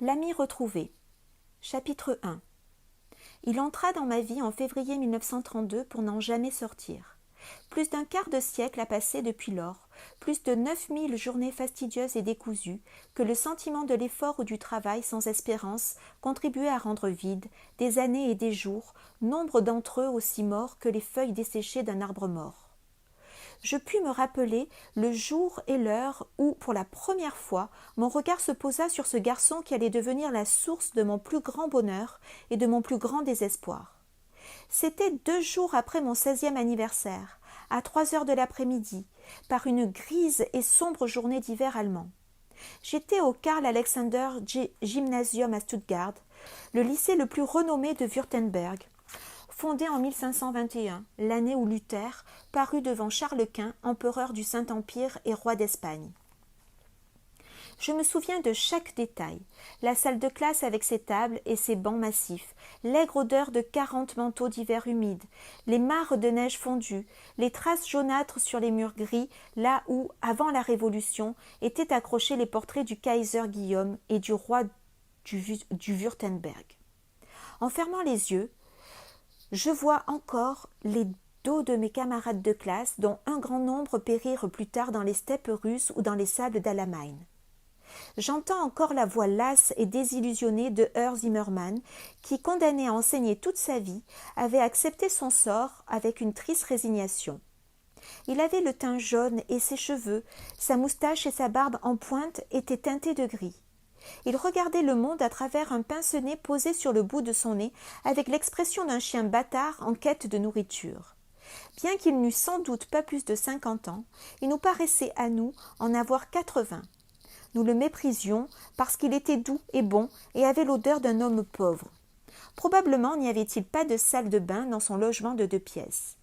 L'ami retrouvé. Chapitre 1. Il entra dans ma vie en février 1932 pour n'en jamais sortir. Plus d'un quart de siècle a passé depuis lors, plus de 9000 journées fastidieuses et décousues, que le sentiment de l'effort ou du travail sans espérance contribuait à rendre vide, des années et des jours, nombre d'entre eux aussi morts que les feuilles desséchées d'un arbre mort. Je puis me rappeler le jour et l'heure où, pour la première fois, mon regard se posa sur ce garçon qui allait devenir la source de mon plus grand bonheur et de mon plus grand désespoir. C'était 2 jours après mon 16e anniversaire, à 3 heures de l'après-midi, par une grise et sombre journée d'hiver allemand. J'étais au Karl Alexander Gymnasium à Stuttgart, le lycée le plus renommé de Württemberg, fondé en 1521, l'année où Luther parut devant Charles Quint, empereur du Saint-Empire et roi d'Espagne. Je me souviens de chaque détail, la salle de classe avec ses tables et ses bancs massifs, l'aigre odeur de 40 manteaux d'hiver humides, les mares de neige fondue, les traces jaunâtres sur les murs gris, là où, avant la Révolution, étaient accrochés les portraits du Kaiser Guillaume et du roi du Württemberg. En fermant les yeux, je vois encore les dos de mes camarades de classe, dont un grand nombre périrent plus tard dans les steppes russes ou dans les sables d'Alamein. J'entends encore la voix lasse et désillusionnée de Herr Zimmermann, qui, condamné à enseigner toute sa vie, avait accepté son sort avec une triste résignation. Il avait le teint jaune et ses cheveux, sa moustache et sa barbe en pointe étaient teintés de gris. Il regardait le monde à travers un pince-nez posé sur le bout de son nez avec l'expression d'un chien bâtard en quête de nourriture. Bien qu'il n'eût sans doute pas plus de 50 ans, il nous paraissait à nous en avoir 80. Nous le méprisions parce qu'il était doux et bon et avait l'odeur d'un homme pauvre. Probablement n'y avait-il pas de salle de bain dans son logement de 2 pièces.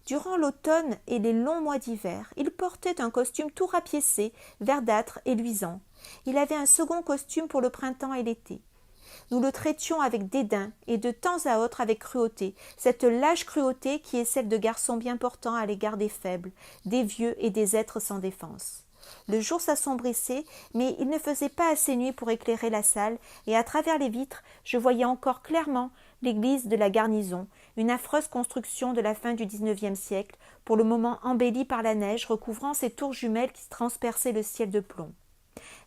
Durant l'automne et les longs mois d'hiver, il portait un costume tout rapiécé, verdâtre et luisant. Il avait un second costume pour le printemps et l'été. Nous le traitions avec dédain et de temps à autre avec cruauté, cette lâche cruauté qui est celle de garçons bien portants à l'égard des faibles, des vieux et des êtres sans défense. Le jour s'assombrissait, mais il ne faisait pas assez nuit pour éclairer la salle, et à travers les vitres, je voyais encore clairement l'église de la garnison, une affreuse construction de la fin du XIXe siècle, pour le moment embellie par la neige recouvrant ses tours jumelles qui transperçaient le ciel de plomb.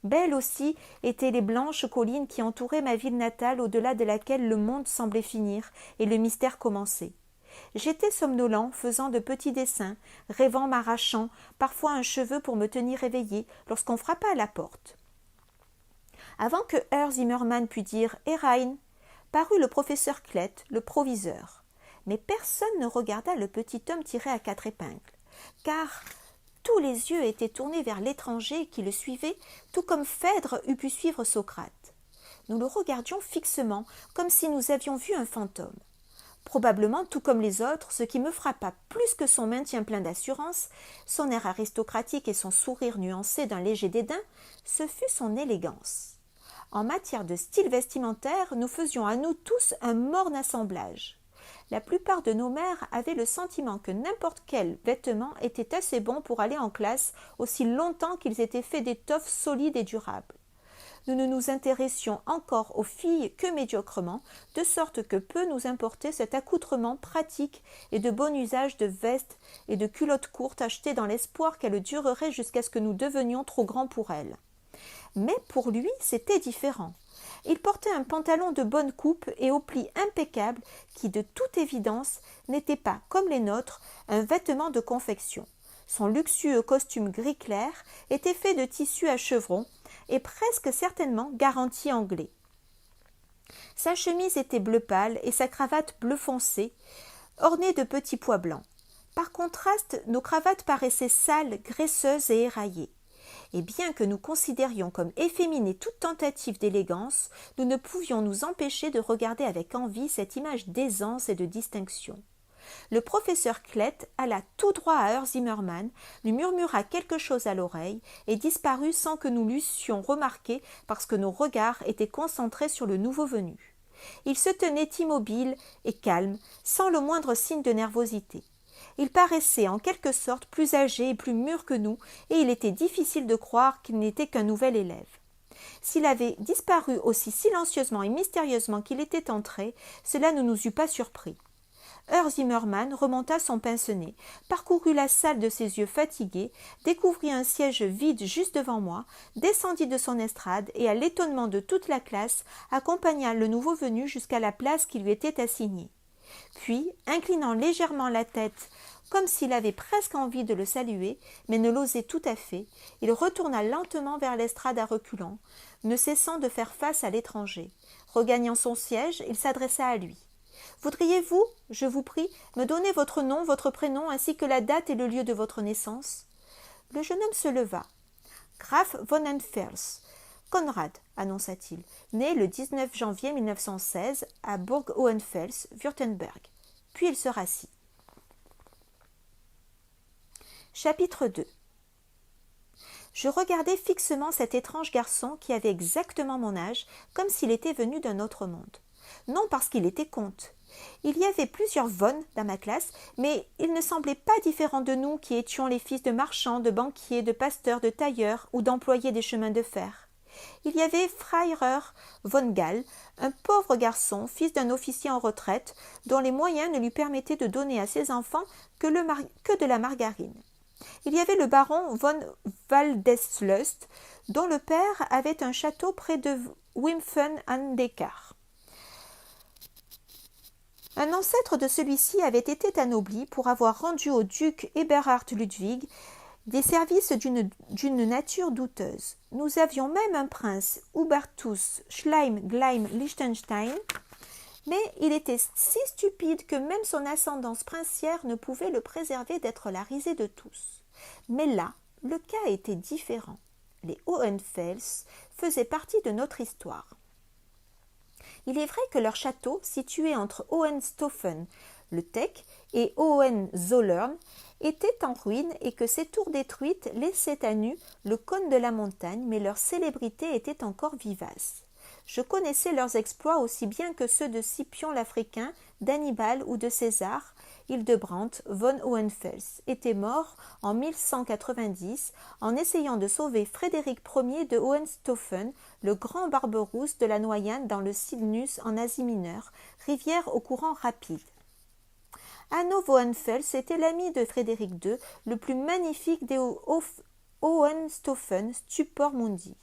Belles aussi étaient les blanches collines qui entouraient ma ville natale, au-delà de laquelle le monde semblait finir et le mystère commencer. J'étais somnolent, faisant de petits dessins, rêvant, m'arrachant parfois un cheveu pour me tenir éveillé lorsqu'on frappa à la porte. Avant que Herr Zimmermann pût dire « Herein », parut le professeur Klett, le proviseur. Mais personne ne regarda le petit homme tiré à 4 épingles, car tous les yeux étaient tournés vers l'étranger qui le suivait, tout comme Phèdre eût pu suivre Socrate. Nous le regardions fixement, comme si nous avions vu un fantôme. Probablement, tout comme les autres, ce qui me frappa plus que son maintien plein d'assurance, son air aristocratique et son sourire nuancé d'un léger dédain, ce fut son élégance. En matière de style vestimentaire, nous faisions à nous tous un morne assemblage. La plupart de nos mères avaient le sentiment que n'importe quel vêtement était assez bon pour aller en classe aussi longtemps qu'ils étaient faits d'étoffes solides et durables. Nous ne nous intéressions encore aux filles que médiocrement, de sorte que peu nous importait cet accoutrement pratique et de bon usage de vestes et de culottes courtes achetées dans l'espoir qu'elles dureraient jusqu'à ce que nous devenions trop grands pour elles. Mais pour lui, c'était différent. Il portait un pantalon de bonne coupe et aux plis impeccables qui, de toute évidence, n'était pas, comme les nôtres, un vêtement de confection. Son luxueux costume gris clair était fait de tissu à chevrons et presque certainement garanti anglais. Sa chemise était bleu pâle et sa cravate bleu foncé, ornée de petits pois blancs. Par contraste, nos cravates paraissaient sales, graisseuses et éraillées. Et bien que nous considérions comme efféminée toute tentative d'élégance, nous ne pouvions nous empêcher de regarder avec envie cette image d'aisance et de distinction. Le professeur Klett alla tout droit à Herr Zimmermann, lui murmura quelque chose à l'oreille et disparut sans que nous l'eussions remarqué parce que nos regards étaient concentrés sur le nouveau venu. Il se tenait immobile et calme, sans le moindre signe de nervosité. Il paraissait en quelque sorte plus âgé et plus mûr que nous, et il était difficile de croire qu'il n'était qu'un nouvel élève. S'il avait disparu aussi silencieusement et mystérieusement qu'il était entré, cela ne nous eût pas surpris. Herr Zimmermann remonta son pince-nez, parcourut la salle de ses yeux fatigués, découvrit un siège vide juste devant moi, descendit de son estrade et, à l'étonnement de toute la classe, accompagna le nouveau venu jusqu'à la place qui lui était assignée. Puis, inclinant légèrement la tête, comme s'il avait presque envie de le saluer, mais ne l'osait tout à fait, il retourna lentement vers l'estrade à reculons, ne cessant de faire face à l'étranger. Regagnant son siège, il s'adressa à lui. « Voudriez-vous, je vous prie, me donner votre nom, votre prénom, ainsi que la date et le lieu de votre naissance ?» Le jeune homme se leva. « Graf von Enfels, Konrad, annonça-t-il, né le 19 janvier 1916 à Burg-Hohenfels, Württemberg. » Puis il se rassit. Chapitre 2. Je regardais fixement cet étrange garçon qui avait exactement mon âge, comme s'il était venu d'un autre monde. Non parce qu'il était comte. Il y avait plusieurs von dans ma classe, mais il ne semblait pas différent de nous qui étions les fils de marchands, de banquiers, de pasteurs, de tailleurs ou d'employés des chemins de fer. Il y avait Freiherr von Gall, un pauvre garçon, fils d'un officier en retraite, dont les moyens ne lui permettaient de donner à ses enfants que de la margarine. Il y avait le baron von Waldeslust, dont le père avait un château près de Wimpfen an Neckar. Un ancêtre de celui-ci avait été anobli pour avoir rendu au duc Eberhard Ludwig des services d'une nature douteuse. Nous avions même un prince, Hubertus Schleim-Gleim-Liechtenstein, mais il était si stupide que même son ascendance princière ne pouvait le préserver d'être la risée de tous. Mais là, le cas était différent. Les Hohenfels faisaient partie de notre histoire. Il est vrai que leur château, situé entre Hohenstaufen, le Teck, et Hohenzollern, était en ruine et que ces tours détruites laissaient à nu le cône de la montagne, mais leur célébrité était encore vivace. Je connaissais leurs exploits aussi bien que ceux de Scipion l'Africain, d'Hannibal ou de César. Hildebrandt von Hohenfels était mort en 1190 en essayant de sauver Frédéric Ier de Hohenstaufen, le grand barberousse de la noyade dans le Cydnus en Asie mineure, rivière au courant rapide. Hanno Hohenfels était l'ami de Frédéric II, le plus magnifique des Hohenstaufen Stupor Mundi.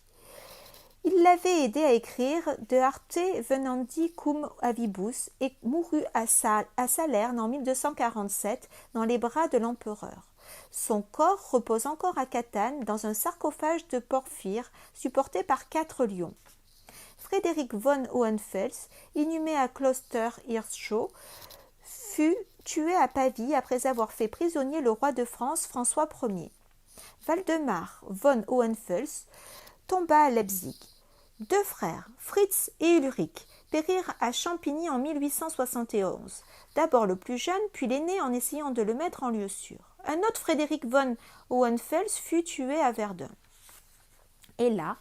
Il l'avait aidé à écrire De arte venandi cum avibus et mourut à Salerne en 1247 dans les bras de l'empereur. Son corps repose encore à Catane dans un sarcophage de porphyre supporté par 4 lions. Frédéric von Hohenfels, inhumé à Kloster-Hirschow, fut tué à Pavie après avoir fait prisonnier le roi de France François Ier. Waldemar von Hohenfels tomba à Leipzig. 2 frères, Fritz et Ulrich, périrent à Champigny en 1871. D'abord le plus jeune, puis l'aîné en essayant de le mettre en lieu sûr. Un autre Frédéric von Hohenfels fut tué à Verdun. Et là,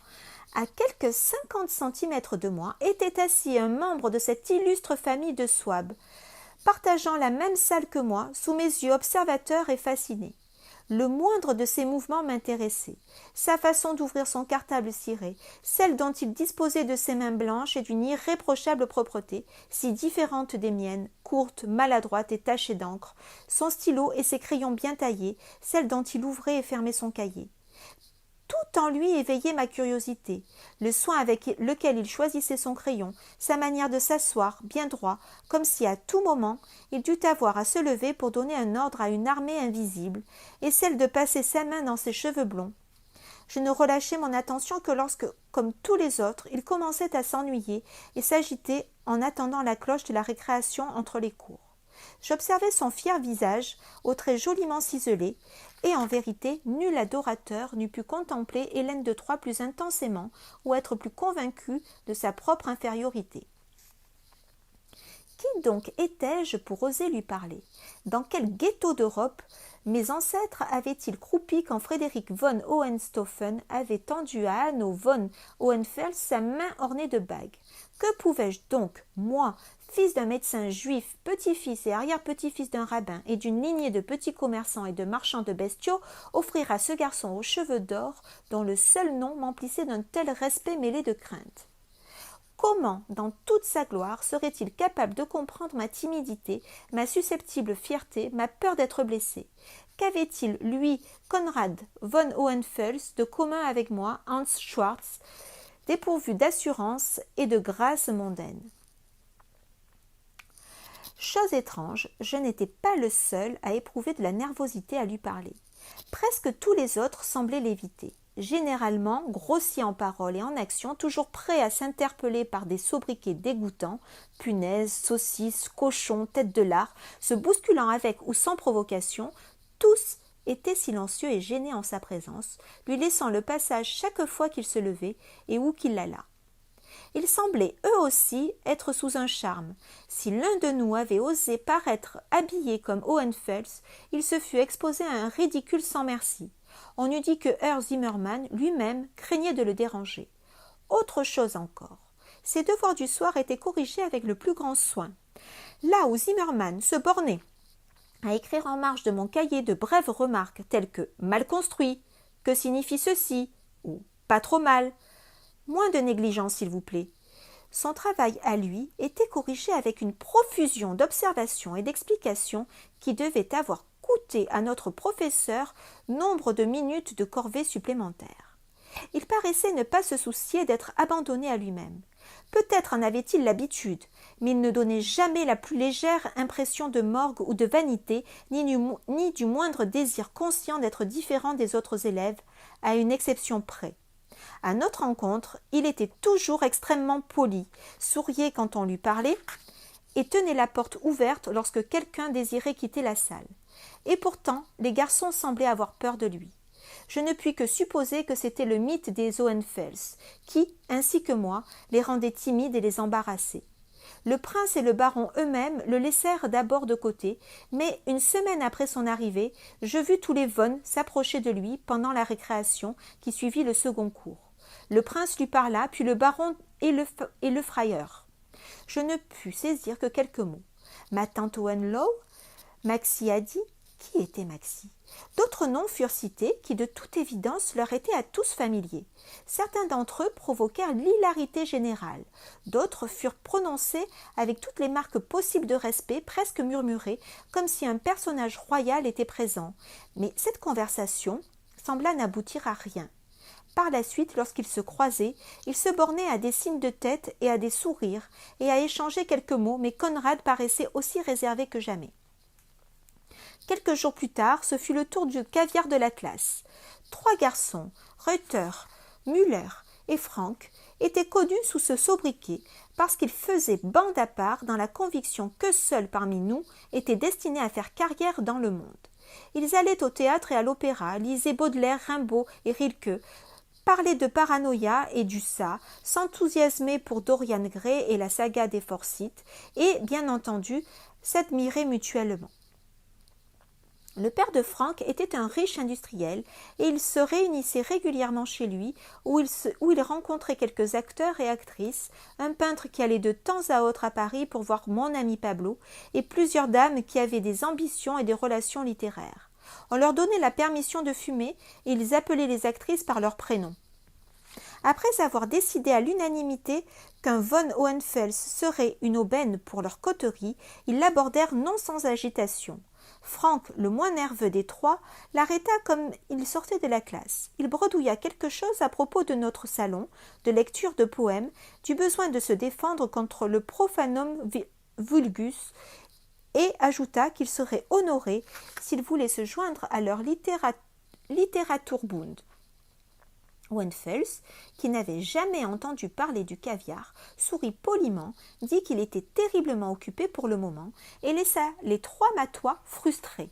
à quelques 50 centimètres de moi, était assis un membre de cette illustre famille de Souabe, partageant la même salle que moi, sous mes yeux observateurs et fascinés. Le moindre de ses mouvements m'intéressait. Sa façon d'ouvrir son cartable ciré, celle dont il disposait de ses mains blanches et d'une irréprochable propreté, si différente des miennes, courtes, maladroites et tachées d'encre, son stylo et ses crayons bien taillés, celle dont il ouvrait et fermait son cahier. Tout en lui éveillait ma curiosité, le soin avec lequel il choisissait son crayon, sa manière de s'asseoir, bien droit, comme si à tout moment il dût avoir à se lever pour donner un ordre à une armée invisible, et celle de passer sa main dans ses cheveux blonds. Je ne relâchais mon attention que lorsque, comme tous les autres, il commençait à s'ennuyer et s'agiter en attendant la cloche de la récréation entre les cours. J'observais son fier visage, aux traits joliment ciselés, et en vérité, nul adorateur n'eût pu contempler Hélène de Troie plus intensément ou être plus convaincu de sa propre infériorité. Qui donc étais-je pour oser lui parler? Dans quel ghetto d'Europe mes ancêtres avaient-ils croupi quand Frédéric von Hohenstaufen avait tendu à Hanno von Hohenfels sa main ornée de bagues? Que pouvais-je donc, moi, fils d'un médecin juif, petit-fils et arrière-petit-fils d'un rabbin et d'une lignée de petits commerçants et de marchands de bestiaux, offrir à ce garçon aux cheveux d'or, dont le seul nom m'emplissait d'un tel respect mêlé de crainte? Comment, dans toute sa gloire, serait-il capable de comprendre ma timidité, ma susceptible fierté, ma peur d'être blessé? Qu'avait-il, lui, Conrad von Hohenfels, de commun avec moi, Hans Schwartz, dépourvu d'assurance et de grâce mondaine? Chose étrange, je n'étais pas le seul à éprouver de la nervosité à lui parler. Presque tous les autres semblaient l'éviter. Généralement grossier en paroles et en action, toujours prêt à s'interpeller par des sobriquets dégoûtants, punaises, saucisses, cochons, tête de lard, se bousculant avec ou sans provocation, tous étaient silencieux et gênés en sa présence, lui laissant le passage chaque fois qu'il se levait et où qu'il allât. Ils semblaient eux aussi être sous un charme. Si l'un de nous avait osé paraître habillé comme Hohenfels, il se fût exposé à un ridicule sans merci. On eût dit que Herr Zimmermann lui-même craignait de le déranger. Autre chose encore, ses devoirs du soir étaient corrigés avec le plus grand soin. Là où Zimmermann se bornait à écrire en marge de mon cahier de brèves remarques telles que « mal construit »,« que signifie ceci » ou « pas trop mal », moins de négligence, s'il vous plaît. Son travail à lui était corrigé avec une profusion d'observations et d'explications qui devaient avoir coûté à notre professeur nombre de minutes de corvée supplémentaires. Il paraissait ne pas se soucier d'être abandonné à lui-même. Peut-être en avait-il l'habitude, mais il ne donnait jamais la plus légère impression de morgue ou de vanité, ni du moindre désir conscient d'être différent des autres élèves, à une exception près. À notre rencontre, il était toujours extrêmement poli, souriait quand on lui parlait et tenait la porte ouverte lorsque quelqu'un désirait quitter la salle. Et pourtant, les garçons semblaient avoir peur de lui. Je ne puis que supposer que c'était le mythe des Hohenfels qui, ainsi que moi, les rendait timides et les embarrassait. Le prince et le baron eux-mêmes le laissèrent d'abord de côté, mais une semaine après son arrivée, je vis tous les Von s'approcher de lui pendant la récréation qui suivit le second cours. Le prince lui parla, puis le baron et le frayeur. Je ne pus saisir que quelques mots. Ma tante Hohenlohe, Maxie a dit. Qui était Maxie? D'autres noms furent cités qui, de toute évidence, leur étaient à tous familiers. Certains d'entre eux provoquèrent l'hilarité générale. D'autres furent prononcés avec toutes les marques possibles de respect, presque murmurés, comme si un personnage royal était présent. Mais cette conversation sembla n'aboutir à rien. Par la suite, lorsqu'ils se croisaient, ils se bornaient à des signes de tête et à des sourires, et à échanger quelques mots, mais Conrad paraissait aussi réservé que jamais. Quelques jours plus tard, ce fut le tour du caviar de la classe. 3 garçons, Reuter, Müller et Frank, étaient connus sous ce sobriquet parce qu'ils faisaient bande à part dans la conviction que seuls parmi nous étaient destinés à faire carrière dans le monde. Ils allaient au théâtre et à l'opéra, lisaient Baudelaire, Rimbaud et Rilke, parlaient de Paranoia et du Ça, s'enthousiasmaient pour Dorian Gray et la saga des Forsyth et, bien entendu, s'admiraient mutuellement. Le père de Frank était un riche industriel et il se réunissait régulièrement chez lui où il rencontrait quelques acteurs et actrices, un peintre qui allait de temps à autre à Paris pour voir mon ami Pablo et plusieurs dames qui avaient des ambitions et des relations littéraires. On leur donnait la permission de fumer et ils appelaient les actrices par leur prénom. Après avoir décidé à l'unanimité qu'un von Hohenfels serait une aubaine pour leur coterie, ils l'abordèrent non sans agitation. Frank, le moins nerveux des 3, l'arrêta comme il sortait de la classe. Il bredouilla quelque chose à propos de notre salon, de lecture de poèmes, du besoin de se défendre contre le profanum vulgus, et ajouta qu'il serait honoré s'il voulait se joindre à leur Literaturbund. Hohenfels, qui n'avait jamais entendu parler du caviar, sourit poliment, dit qu'il était terriblement occupé pour le moment et laissa les 3 matois frustrés.